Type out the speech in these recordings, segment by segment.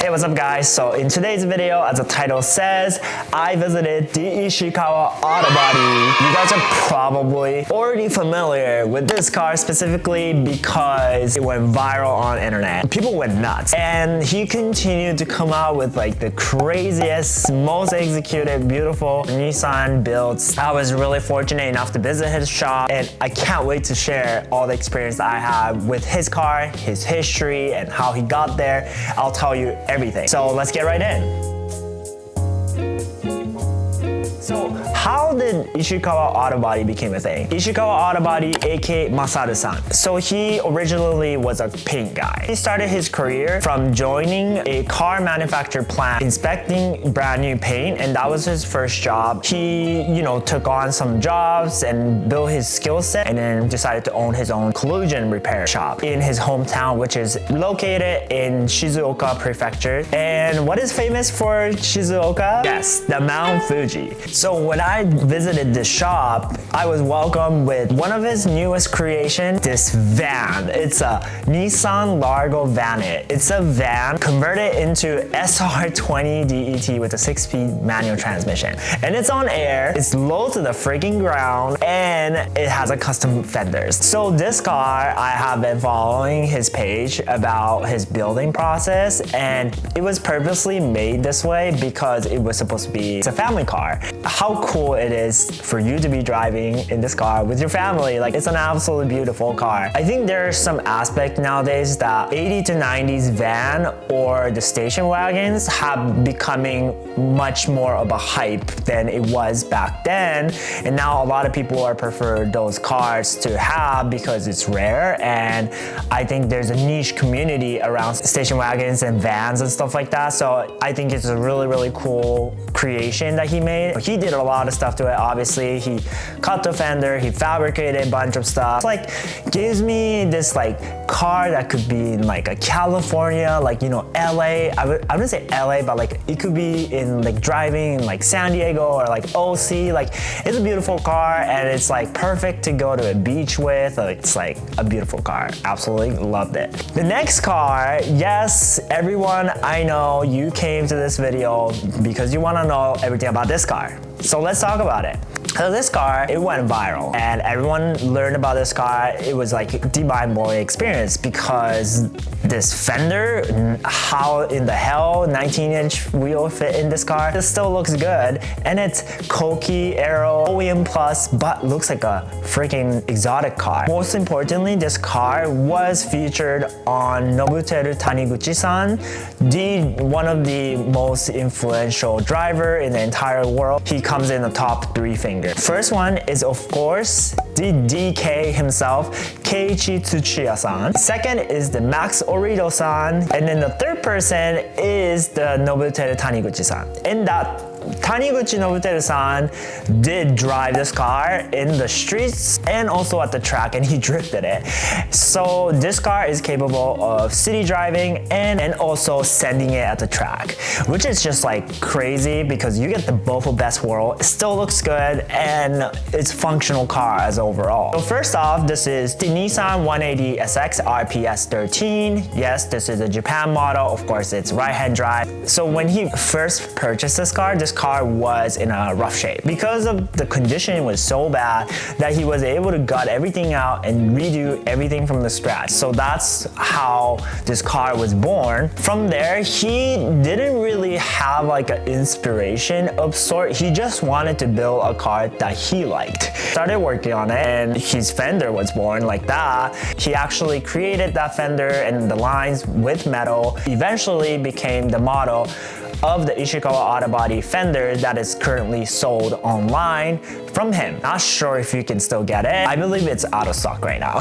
Hey, what's up guys? So in today's video, as the title says, I visited the Ishikawa Autobody. You guys are probably already familiar with this car specifically because it went viral on internet. People went nuts. And he continued to come out with like the craziest, most executed, beautiful Nissan builds. I was really fortunate enough to visit his shop and I can't wait to share all the experience that I have with his car, his history, and how he got there. I'll tell you everything. So let's get right in. So how did Ishikawa Autobody became a thing? Ishikawa Autobody, aka Masaru-san. So he originally was a paint guy. He started his career from joining a car manufacturer plant, inspecting brand new paint, and that was his first job. He, took on some jobs and built his skill set, and then decided to own his own collision repair shop in his hometown, which is located in Shizuoka Prefecture. And what is famous for Shizuoka? Yes, the Mount Fuji. So when I visited this shop, I was welcomed with one of his newest creations, this van. It's a Nissan Largo van. It's a van converted into SR20 DET with a 6-speed manual transmission. And it's on air, it's low to the freaking ground, and it has a custom fenders. So this car, I have been following his page about his building process, and it was purposely made this way because it was supposed to be a family car. How cool it is for you to be driving in this car with your family. Like, it's an absolutely beautiful car. I think there's some aspect nowadays that 80s to 90s van or the station wagons have becoming much more of a hype than it was back then. And now a lot of people are prefer those cars to have because it's rare. And I think there's a niche community around station wagons and vans and stuff like that. So I think it's a really, really cool creation that he made. He did a lot of stuff to it. Obviously, he cut the fender, he fabricated a bunch of stuff. It's like, gives me this like car that could be in like a California, like, LA. I wouldn't say LA, but like it could be in like driving in like San Diego or like OC. Like, it's a beautiful car and it's like perfect to go to a beach with. It's like a beautiful car. Absolutely loved it. The next car, yes, everyone, I know you came to this video because you want to know everything about this car. So let's talk about it. So this car, it went viral and everyone learned about this car. It was like the mind blowing experience because this fender, how in the hell 19-inch wheel fit in this car? This still looks good, and it's Koki Aero OEM Plus, but looks like a freaking exotic car. Most importantly, this car was featured on Nobuteru Taniguchi-san, one of the most influential driver in the entire world. He comes in the top 3 fingers. First one is, of course, the DK himself, Keiichi Tsuchiya-san. Second is the Max Orido-san. And then the third person is the Nobuteru Taniguchi-san. And that Taniguchi Nobuteru-san did drive this car in the streets and also at the track, and he drifted it. So this car is capable of city driving and also sending it at the track, which is just like crazy because you get the both of best world. It still looks good and it's a functional car as overall. So first off, this is the Nissan 180 SX RPS 13. Yes, this is a Japan model. Of course, it's right-hand drive. So when he first purchased this car was in a rough shape. Because of the condition was so bad that he was able to gut everything out and redo everything from the scratch. So that's how this car was born. From there, he didn't really have like an inspiration of sort. He just wanted to build a car that he liked. Started working on it and his fender was born like that. He actually created that fender and the lines with metal. Eventually became the model of the Ishikawa Autobody fender that is currently sold online from him. Not sure if you can still get it. I believe it's out of stock right now.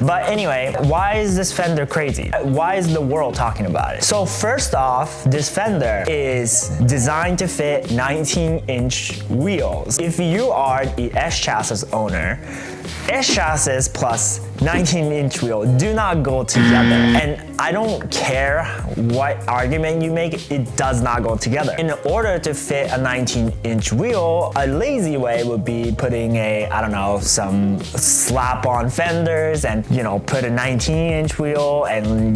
But anyway, why is this fender crazy? Why is the world talking about it? So first off, this fender is designed to fit 19-inch wheels. If you are the S-Chassis owner, S-Chassis plus 19-inch wheel do not go together. And I don't care what argument you make, it does not go together. In order to fit a 19-inch wheel, a lazy way would be putting I don't know, some slap-on fenders and, you know, put a 19-inch wheel and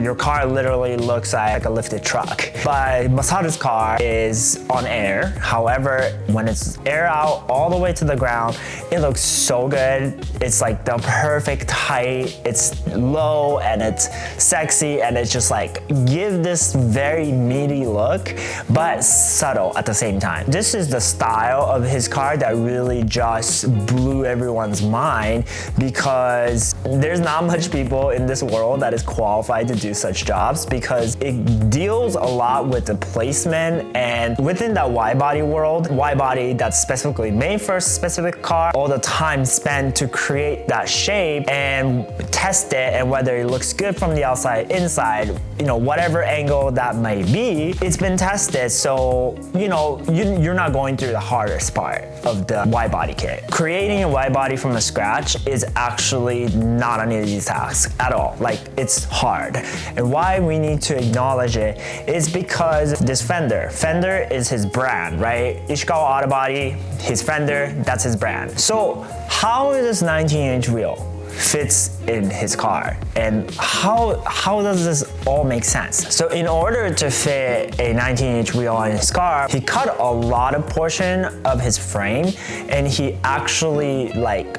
your car literally looks like a lifted truck. But Masaru's car is on air. However, when it's air out all the way to the ground, it looks so good. It's like the perfect height. It's low and it's sexy and it's just like give this very meaty look, but subtle at the same time. This is the style of his car that really just blew everyone's mind, because there's not much people in this world that is qualified to do such jobs, because it deals a lot with the placement, and within that wide body world, wide body that's specifically made for a specific car, all the time spent to create that shape and test it, and whether it looks good from the outside, inside, you know, whatever angle that may be, it's been tested. So, you know, you're not going through the hardest part of the wide body kit. Creating a wide body from scratch is actually not an easy task at all. Like, it's hard. And why we need to acknowledge it is because this Fender is his brand, right? Ishikawa Autobody, his Fender, that's his brand. So how is this 19-inch wheel fits in his car, and how does this all make sense? So in order to fit a 19-inch wheel on his car, he cut a lot of portion of his frame, and he actually, like,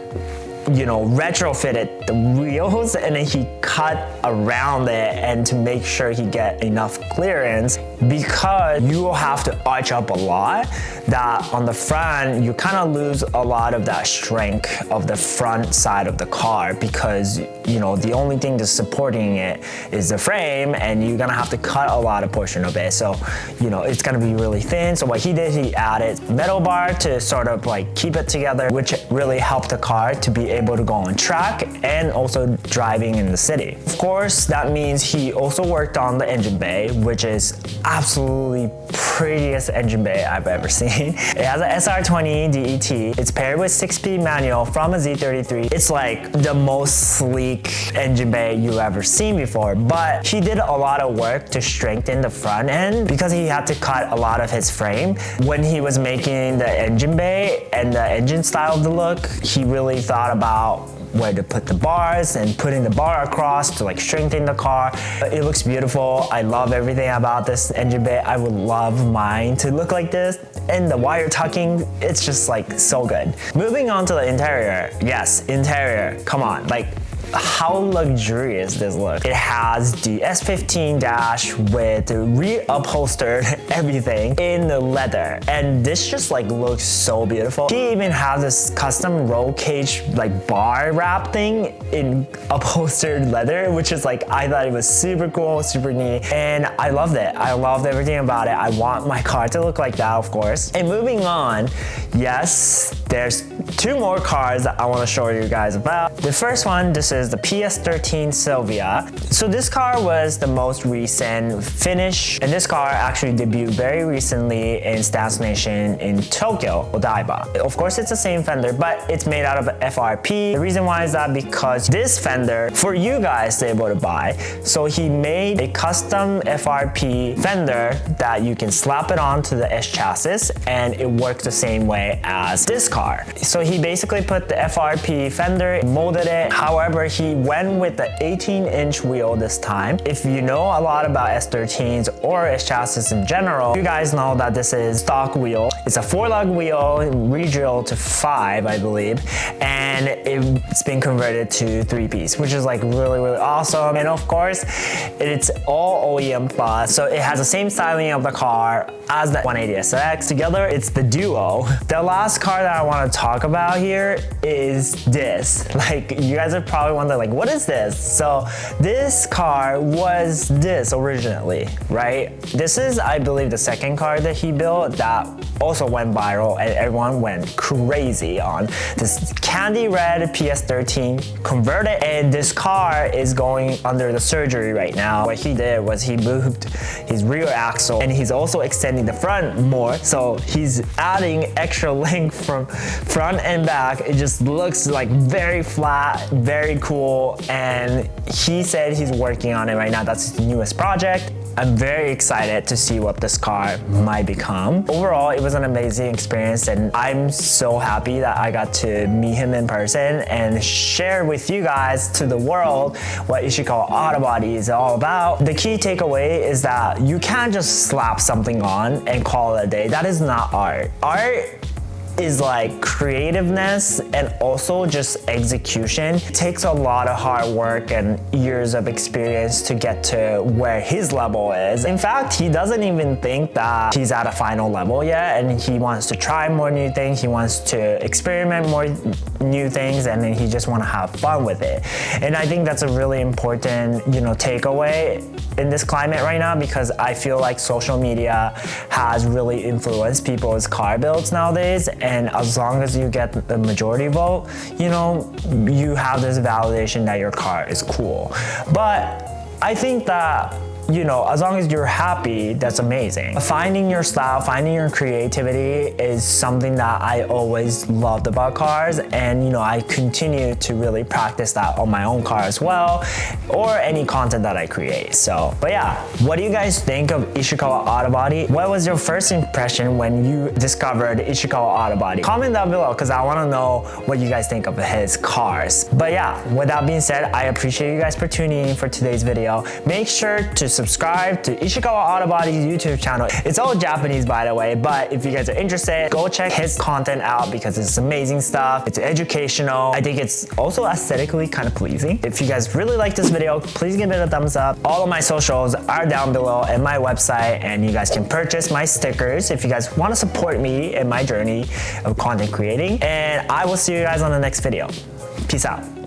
you know, retrofitted the wheels, and then he cut around it and to make sure he get enough clearance, because you will have to arch up a lot, that on the front you kind of lose a lot of that strength of the front side of the car, because, you know, the only thing that's supporting it is the frame, and you're gonna have to cut a lot of portion of it. So, you know, it's gonna be really thin. So what he did, he added metal bar to sort of like keep it together, which really helped the car to be able to go on track and also driving in the city. Of course, that means he also worked on the engine bay, which is absolutely prettiest engine bay I've ever seen. It has an SR20 DET. It's paired with 6-speed manual from a Z33. It's like the most sleek engine bay you've ever seen before, but he did a lot of work to strengthen the front end, because he had to cut a lot of his frame. When he was making the engine bay and the engine style of the look, he really thought about where to put the bars and putting the bar across to like strengthen the car. It looks beautiful. I love everything about this engine bay. I would love mine to look like this. And the wire tucking, it's just like so good. Moving on to the interior. Yes, interior, come on. Like, how luxurious this looks. It has the S15 dash with reupholstered everything in the leather, and this just like looks so beautiful. He even has this custom roll cage like bar wrap thing in upholstered leather, which is like, I thought it was super cool, super neat, and I loved it. I loved everything about it. I want my car to look like that, of course. And moving on, yes, there's two more cars that I want to show you guys about. The first one, this is the PS13 Sylvia. So this car was the most recent finish, and this car actually debuted very recently in Stance Nation in Tokyo, Odaiba. Of course, it's the same fender, but it's made out of FRP. The reason why is that because this fender, for you guys to be able to buy, so he made a custom FRP fender that you can slap it onto the S chassis, and it works the same way as this car. So he basically put the FRP fender, molded it. However, he went with the 18-inch wheel this time. If you know a lot about S13s or S chassis in general, you guys know that this is stock wheel. It's a 4-lug wheel, re-drilled to 5, I believe, and it's been converted to 3-piece, which is like really, really awesome. And of course, it's all OEM plus, so it has the same styling of the car as the 180SX. Together, it's the duo. The last car that I want to talk about here is this. Like, you guys are probably wonder like, what is this? So this car was this originally, right? This is, I believe, the second car that he built that also went viral and everyone went crazy on. This candy red PS13 converted, and this car is going under the surgery right now. What he did was he moved his rear axle and he's also extending the front more. So he's adding extra length from front and back. It just looks like very flat, very cool. And he said he's working on it right now. That's his newest project. I'm very excited to see what this car might become. Autobody, it was an amazing experience, and I'm so happy that I got to meet him in person and share with you guys, to the world, what Ishikawa Autobody is all about. The key takeaway is that you can't just slap something on and call it a day. That is not art. Art is like creativeness and also just execution. It takes a lot of hard work and years of experience to get to where his level is. In fact, he doesn't even think that he's at a final level yet, and he wants to try more new things. He wants to experiment more new things, and then he just want to have fun with it. And I think that's a really important, takeaway in this climate right now, because I feel like social media has really influenced people's car builds nowadays. And as long as you get the majority vote, you have this validation that your car is cool. But I think that, as long as you're happy, that's amazing. Finding your style, finding your creativity is something that I always loved about cars, and I continue to really practice that on my own car as well, or any content that I create. So, but yeah, what do you guys think of Ishikawa Autobody? What was your first impression when you discovered Ishikawa Autobody? Comment down below, because I want to know what you guys think of his cars. But yeah, with that being said, I appreciate you guys for tuning in for today's video. Make sure to subscribe to Ishikawa Autobody's YouTube channel. It's all Japanese, by the way, but if you guys are interested, go check his content out because it's amazing stuff. It's educational. I think it's also aesthetically kind of pleasing. If you guys really like this video, please give it a thumbs up. All of my socials are down below and my website, and you guys can purchase my stickers if you guys want to support me in my journey of content creating. And I will see you guys on the next video. Peace out.